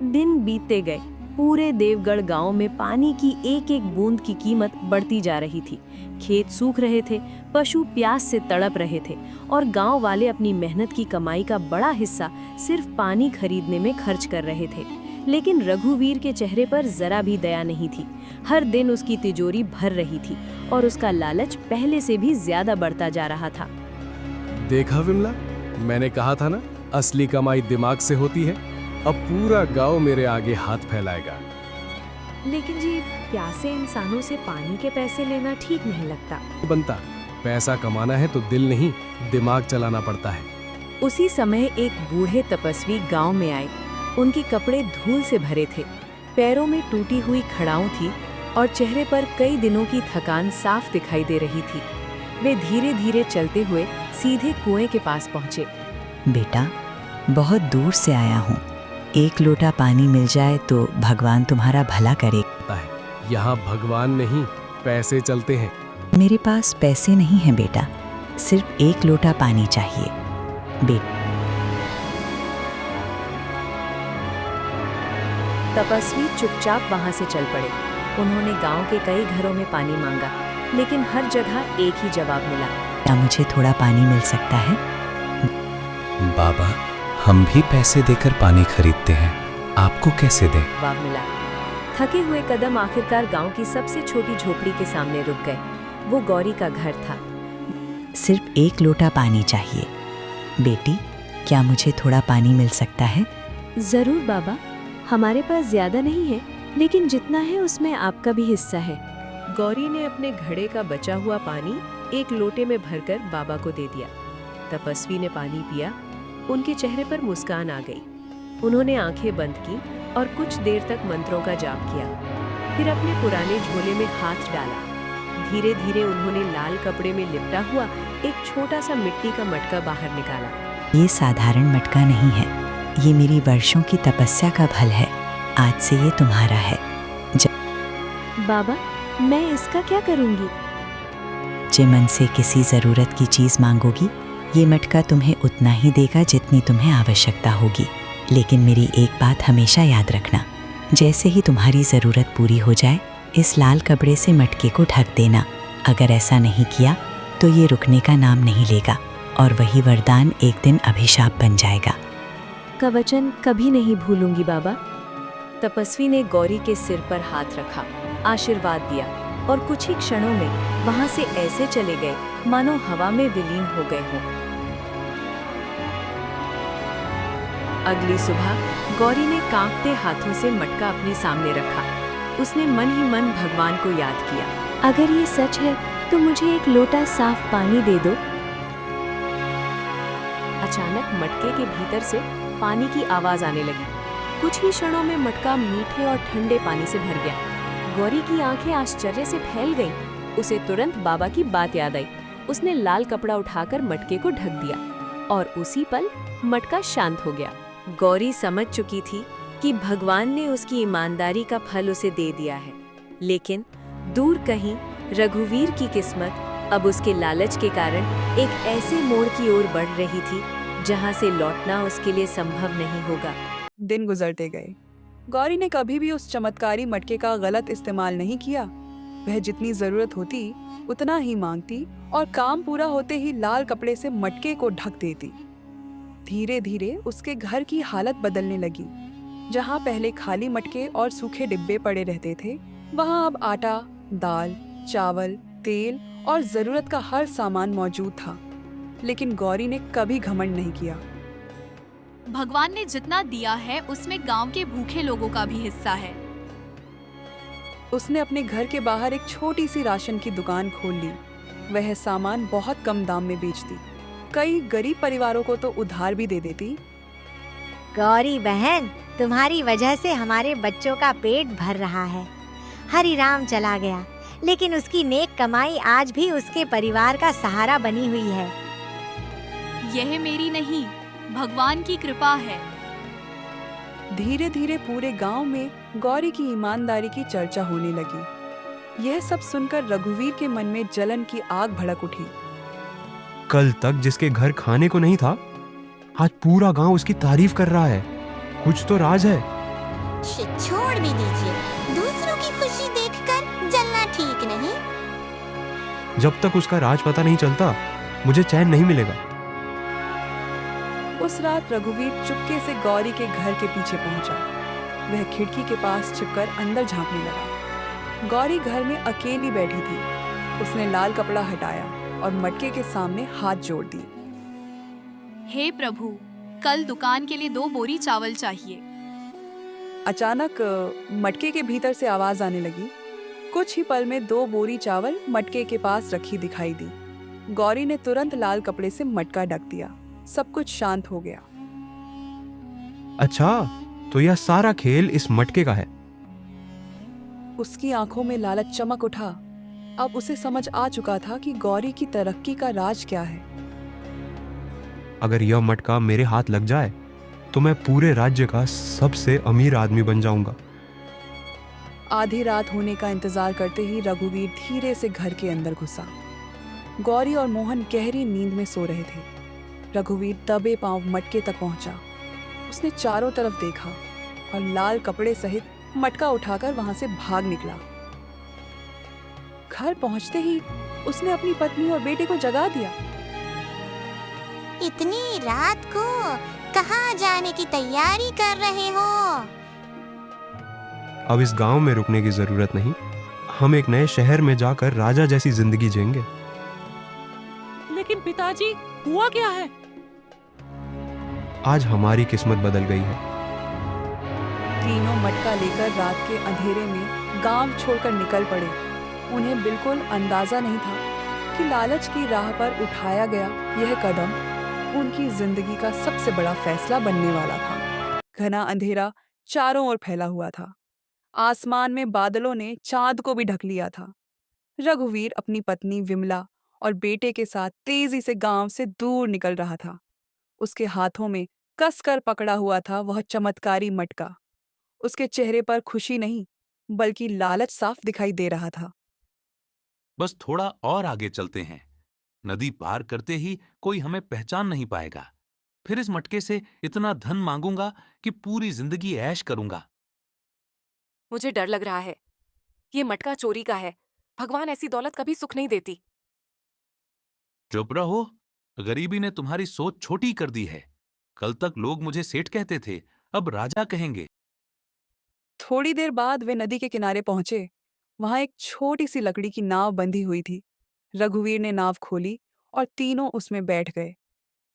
दिन बीतते गए। पूरे देवगढ़ गांव में पानी की एक एक बूंद की कीमत बढ़ती जा रही थी। खेत सूख रहे थे, पशु प्यास से तड़प रहे थे और गांव वाले अपनी मेहनत की कमाई का बड़ा हिस्सा सिर्फ पानी खरीदने में खर्च कर रहे थे। लेकिन रघुवीर के चेहरे पर जरा भी दया नहीं थी। हर दिन उसकी तिजोरी भर रही थी और उसका लालच पहले से भी ज्यादा बढ़ता जा रहा था। देखा विमला, मैंने कहा था ना, असली कमाई दिमाग से होती है। अब पूरा गांव मेरे आगे हाथ फैलाएगा। लेकिन जी, प्यासे इंसानों से पानी के पैसे लेना ठीक नहीं लगता। बनता, पैसा कमाना है तो दिल नहीं, दिमाग चलाना पड़ता है। उसी समय एक बूढ़े तपस्वी गांव में आए। उनके कपड़े धूल से भरे थे, पैरों में टूटी हुई खड़ाऊं थी और चेहरे पर कई दिनों की थकान साफ दिखाई दे रही थी। वे धीरे धीरे चलते हुए सीधे कुएं के पास पहुंचे। बेटा, बहुत दूर से आया हूँ, एक लोटा पानी मिल जाए तो भगवान तुम्हारा भला करे। यहाँ भगवान नहीं, पैसे चलते हैं। मेरे पास पैसे नहीं हैं बेटा, सिर्फ एक लोटा पानी चाहिए। बेटा, तपस्वी चुपचाप वहां से चल पड़े। उन्होंने गांव के कई घरों में पानी मांगा, लेकिन हर जगह एक ही जवाब मिला। क्या मुझे थोड़ा पानी मिल सकता है? बाबा, हम भी पैसे देकर पानी खरीदते हैं, आपको कैसे दें? जवाब मिला। थके हुए कदम आखिरकार गांव की सबसे छोटी झोपड़ी के सामने रुक गए। वो गौरी का घर था। सिर्फ एक लोटा पानी चाहिए। बेटी, क्या मुझे थोड़ा पानी मिल सकता है? जरूर बाबा, हमारे पास ज्यादा नहीं है, लेकिन जितना है उसमें आपका भी हिस्सा है। गौरी ने अपने घड़े का बचा हुआ पानी एक लोटे में भरकर बाबा को दे दिया। तपस्वी ने पानी पिया। उनके चेहरे पर मुस्कान आ गई। उन्होंने आंखें बंद की और कुछ देर तक मंत्रों का जाप किया। फिर अपने पुराने झोले में हाथ डाला। धीरे धीरे उन्होंने लाल कपड़े में लिपटा हुआ एक छोटा सा मिट्टी का मटका बाहर निकाला। ये साधारण मटका नहीं है, ये मेरी वर्षों की तपस्या का फल है। आज से ये तुम्हारा है। बाबा, मैं इसका क्या करूंगी? जे मन से किसी जरूरत की चीज मांगोगी, ये मटका तुम्हें उतना ही देगा जितनी तुम्हें आवश्यकता होगी। लेकिन मेरी एक बात हमेशा याद रखना, जैसे ही तुम्हारी ज़रूरत पूरी हो जाए, इस लाल कपड़े से मटके को ढक देना। अगर ऐसा नहीं किया तो ये रुकने का नाम नहीं लेगा और वही वरदान एक दिन अभिशाप बन जाएगा। का वचन कभी नहीं भूलूंगी बाबा। तपस्वी ने गौरी के सिर पर हाथ रखा, आशीर्वाद दिया और कुछ ही क्षणों में वहां से ऐसे चले गए मानो हवा में विलीन हो गए हों। अगली सुबह गौरी ने कांपते हाथों से मटका अपने सामने रखा। उसने मन ही मन भगवान को याद किया। अगर ये सच है तो मुझे एक लोटा साफ पानी दे दो। अचानक मटके के भीतर से पानी की आवाज आने लगी। कुछ ही क्षणों में मटका मीठे और ठंडे पानी से भर गया। गौरी की आंखें आश्चर्य से फैल गईं। उसे तुरंत बाबा की बात याद आई। उसने लाल कपड़ा उठाकर मटके को ढक दिया और उसी पल मटका शांत हो गया। गौरी समझ चुकी थी कि भगवान ने उसकी ईमानदारी का फल उसे दे दिया है। लेकिन दूर कहीं रघुवीर की किस्मत अब उसके लालच के कारण एक ऐसे मोड़ की ओर बढ़ रही थी जहां से लौटना उसके लिए संभव नहीं होगा। दिन गुजरते गए। गौरी ने कभी भी उस चमत्कारी मटके का गलत इस्तेमाल नहीं किया। वह जितनी जरूरत होती उतना ही मांगती और काम पूरा होते ही लाल कपड़े से मटके को ढक देती। धीरे धीरे उसके घर की हालत बदलने लगी। जहां पहले खाली मटके और सूखे डिब्बे पड़े रहते थे, वहां अब आटा, दाल, चावल, तेल और जरूरत का हर सामान मौजूद था। लेकिन गौरी ने कभी घमंड नहीं किया। भगवान ने जितना दिया है उसमें गांव के भूखे लोगों का भी हिस्सा है। उसने अपने घर के बाहर एक छोटी सी राशन की दुकान खोल ली। वह सामान बहुत कम दाम में बेचती। कई गरीब परिवारों को तो उधार भी दे देती। गौरी बहन, तुम्हारी वजह से हमारे बच्चों का पेट भर रहा है। हरि राम चला गया, लेकिन उसकी नेक कमाई आज भी उसके परिवार का सहारा बनी हुई है। यह मेरी नहीं, भगवान की कृपा है। धीरे धीरे पूरे गांव में गौरी की ईमानदारी की चर्चा होने लगी। यह सब सुनकर रघुवीर के मन में जलन की आग भड़क उठी। कल तक जिसके घर खाने को नहीं था, आज पूरा गांव उसकी तारीफ कर रहा है। कुछ तो राज है। छोड़ भी दीजिए। दूसरों की खुशी देखकर जलना ठीक नहीं। जब तक उसका राज पता नहीं चलता मुझे चैन नहीं मिलेगा। उस रात रघुवीर चुपके से गौरी के घर के पीछे पहुंचा। वह खिड़की के पास छिपकर अंदर झांकने लगा। गौरी घर में अकेली बैठी थी। उसने लाल कपड़ा हटाया और मटके के सामने हाथ जोड़ दिए। हे प्रभु, कल दुकान के लिए 2 बोरी चावल चाहिए। अचानक मटके के भीतर से आवाज आने लगी। कुछ ही पल में 2 बोरी चावल मटके के पास रखी दिखाई दी। गौरी ने तुरंत लाल कपड़े से मटका ढक दिया। सब कुछ शांत हो गया। अच्छा, तो यह सारा खेल इस मटके का है। उसकी आंखों में लालच चमक उठा। अब उसे समझ आ चुका था कि गौरी की तरक्की का राज क्या है। अगर यह मटका मेरे हाथ लग जाए तो मैं पूरे राज्य का सबसे अमीर आदमी बन जाऊंगा। आधी रात होने का इंतजार करते ही रघुवीर धीरे से घर के अंदर घुसा। गौरी और मोहन गहरी नींद में सो रहे थे। रघुवीर दबे पांव मटके तक पहुंचा। उसने चारों तरफ देखा और लाल कपड़े सहित मटका उठाकर वहां से भाग निकला। घर पहुंचते ही उसने अपनी पत्नी और बेटे को जगा दिया। इतनी रात को कहाँ जाने की तैयारी कर रहे हो? अब इस गांव में रुकने की जरूरत नहीं। हम एक नए शहर में जाकर राजा जैसी जिंदगी जिएंगे। लेकिन पिताजी, हुआ क्या है? आज हमारी किस्मत बदल गई है। तीनों मटका लेकर रात के अंधेरे में गांव छोड़कर निकल पड़े। उन्हें बिल्कुल अंदाजा नहीं था कि लालच की राह पर उठाया गया यह कदम उनकी जिंदगी का सबसे बड़ा फैसला बनने वाला था। घना अंधेरा चारों ओर फैला हुआ था। आसमान में बादलों ने चांद को भी ढक लिया था। रघुवीर अपनी पत्नी विमला और बेटे के साथ तेजी से गांव से दूर निकल रहा था। उसके हाथों में कसकर पकड़ा हुआ था वह चमत्कारी मटका। उसके चेहरे पर खुशी नहीं बल्कि लालच साफ दिखाई दे रहा था। बस थोड़ा और आगे चलते हैं। नदी पार करते ही कोई हमें पहचान नहीं पाएगा। फिर इस मटके से इतना धन मांगूंगा कि पूरी जिंदगी ऐश करूंगा। मुझे डर लग रहा है। ये मटका चोरी का है। भगवान ऐसी दौलत कभी सुख नहीं देती। चुप रहो। गरीबी ने तुम्हारी सोच छोटी कर दी है। कल तक लोग मुझे सेठ कहते थे, अब राजा कहेंगे। थोड़ी देर बाद वे नदी के किनारे पहुंचे। वहां एक छोटी सी लकड़ी की नाव बंधी हुई थी। रघुवीर ने नाव खोली और तीनों उसमें बैठ गए।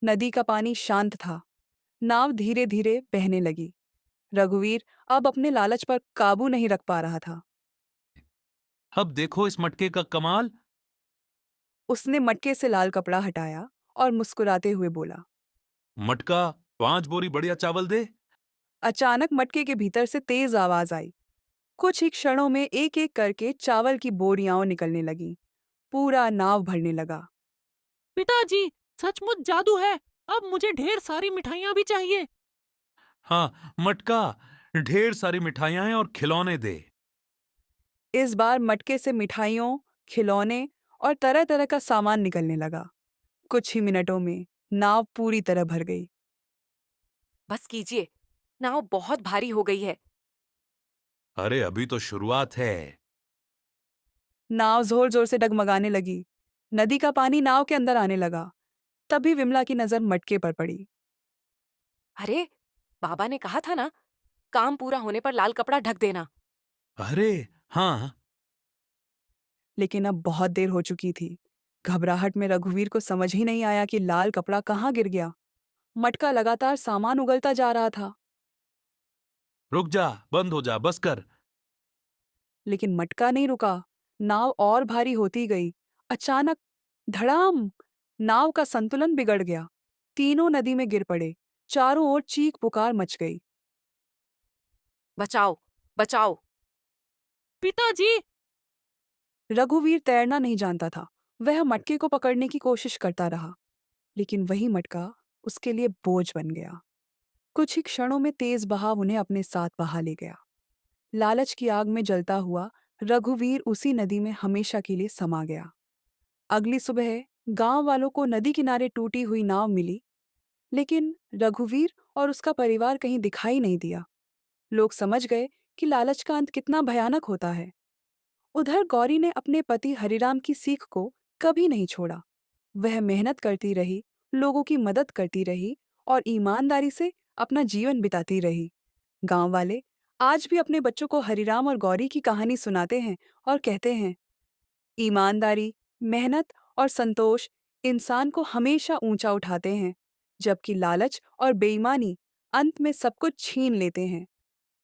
नदी का पानी शांत था। नाव धीरे धीरे बहने लगी। रघुवीर अब अपने लालच पर काबू नहीं रख पा रहा था। अब देखो इस मटके का कमाल। उसने मटके से लाल कपड़ा हटाया और मुस्कुराते हुए बोला, मटका 5 बोरी बढ़िया चावल दे। अचानक मटके के भीतर से तेज आवाज आई। कुछ ही क्षणों में एक एक करके चावल की बोरियां निकलने लगीं। पूरा नाव भरने लगा। पिताजी, सचमुच जादू है। अब मुझे ढेर सारी मिठाइयाँ भी चाहिए। हाँ मटका, ढेर सारी मिठाइयां हैं और खिलौने दे। इस बार मटके से मिठाइयों, खिलौने और तरह तरह का सामान निकलने लगा। कुछ ही मिनटों में नाव पूरी तरह भर गई। बस कीजिए, नाव बहुत भारी हो गई है। अरे अभी तो शुरुआत है। नाव जोर जोर से डगमगाने लगी। नदी का पानी नाव के अंदर आने लगा। तभी विमला की नजर मटके पर पड़ी। अरे, बाबा ने कहा था ना, काम पूरा होने पर लाल कपड़ा ढक देना। अरे हाँ। लेकिन अब बहुत देर हो चुकी थी। घबराहट में रघुवीर को समझ ही नहीं आया कि लाल कपड़ा कहाँ गिर गया। मटका लगातार सामान उगलता जा रहा था। रुक जा, बंद हो जा, बस कर। लेकिन मटका नहीं रुका। नाव और भारी होती गई। अचानक धड़ाम, नाव का संतुलन बिगड़ गया। तीनों नदी में गिर पड़े। चारों ओर चीख पुकार मच गई। बचाओ, बचाओ। पिताजी! रघुवीर तैरना नहीं जानता था। वह मटके को पकड़ने की कोशिश करता रहा, लेकिन वही मटका उसके लिए बोझ बन गया। कुछ ही क्षणों में तेज बहाव उन्हें अपने साथ बहा ले गया। लालच की आग में जलता हुआ रघुवीर उसी नदी में हमेशा के लिए समा गया। अगली सुबह गांव वालों को नदी किनारे टूटी हुई नाव मिली, लेकिन रघुवीर और उसका परिवार कहीं दिखाई नहीं दिया। लोग समझ गए कि लालच का अंत कितना भयानक होता है। उधर गौरी ने अपने पति हरिराम की सीख को कभी नहीं छोड़ा। वह मेहनत करती रही, लोगों की मदद करती रही और ईमानदारी से अपना जीवन बिताती रही। गांव वाले आज भी अपने बच्चों को हरिराम और गौरी की कहानी सुनाते हैं और कहते हैं, ईमानदारी, मेहनत और संतोष इंसान को हमेशा ऊंचा उठाते हैं, जबकि लालच और बेईमानी अंत में सब कुछ छीन लेते हैं।